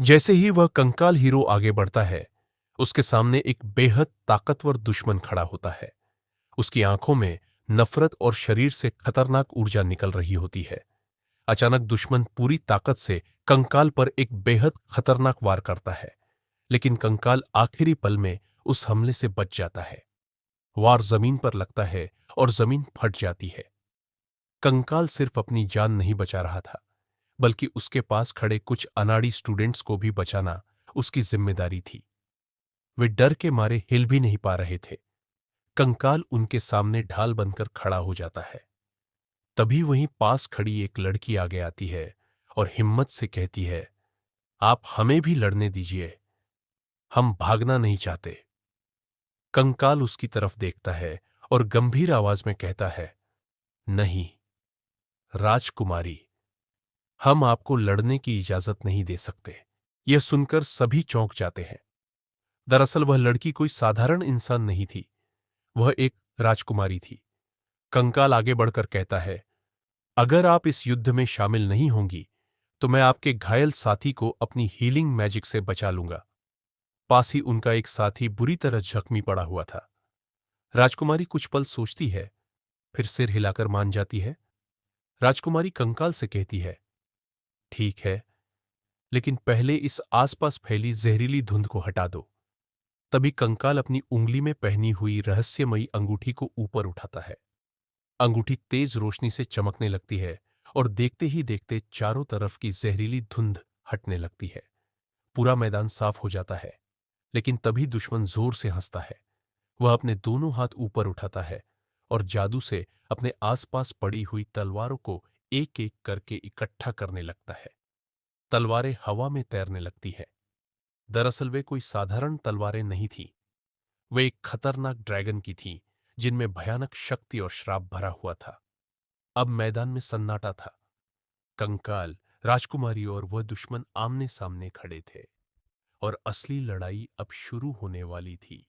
जैसे ही वह कंकाल हीरो आगे बढ़ता है, उसके सामने एक बेहद ताकतवर दुश्मन खड़ा होता है। उसकी आंखों में नफरत और शरीर से खतरनाक ऊर्जा निकल रही होती है। अचानक दुश्मन पूरी ताकत से कंकाल पर एक बेहद खतरनाक वार करता है, लेकिन कंकाल आखिरी पल में उस हमले से बच जाता है। वार जमीन पर लगता है और जमीन फट जाती है। कंकाल सिर्फ अपनी जान नहीं बचा रहा था, बल्कि उसके पास खड़े कुछ अनाड़ी स्टूडेंट्स को भी बचाना उसकी जिम्मेदारी थी। वे डर के मारे हिल भी नहीं पा रहे थे। कंकाल उनके सामने ढाल बनकर खड़ा हो जाता है। तभी वहीं पास खड़ी एक लड़की आगे आती है और हिम्मत से कहती है, आप हमें भी लड़ने दीजिए, हम भागना नहीं चाहते। कंकाल उसकी तरफ देखता है और गंभीर आवाज में कहता है, नहीं राजकुमारी, हम आपको लड़ने की इजाजत नहीं दे सकते। यह सुनकर सभी चौंक जाते हैं। दरअसल वह लड़की कोई साधारण इंसान नहीं थी, वह एक राजकुमारी थी। कंकाल आगे बढ़कर कहता है, अगर आप इस युद्ध में शामिल नहीं होंगी तो मैं आपके घायल साथी को अपनी हीलिंग मैजिक से बचा लूंगा। पास ही उनका एक साथी बुरी तरह जख्मी पड़ा हुआ था। राजकुमारी कुछ पल सोचती है, फिर सिर हिलाकर मान जाती है। राजकुमारी कंकाल से कहती है, ठीक है, लेकिन पहले इस आसपास फैली जहरीली धुंध को हटा दो। तभी कंकाल अपनी उंगली में पहनी हुई रहस्यमयी अंगूठी को ऊपर उठाता है। अंगूठी तेज रोशनी से चमकने लगती है और देखते ही देखते चारों तरफ की जहरीली धुंध हटने लगती है। पूरा मैदान साफ हो जाता है। लेकिन तभी दुश्मन जोर से हंसता है। वह अपने दोनों हाथ ऊपर उठाता है और जादू से अपने आसपास पड़ी हुई तलवारों को एक एक करके इकट्ठा करने लगता है। तलवारें हवा में तैरने लगती है। दरअसल वे कोई साधारण तलवारें नहीं थीं। वे एक खतरनाक ड्रैगन की थीं, जिनमें भयानक शक्ति और श्राप भरा हुआ था। अब मैदान में सन्नाटा था। कंकाल, राजकुमारी और वह दुश्मन आमने सामने खड़े थे और असली लड़ाई अब शुरू होने वाली थी।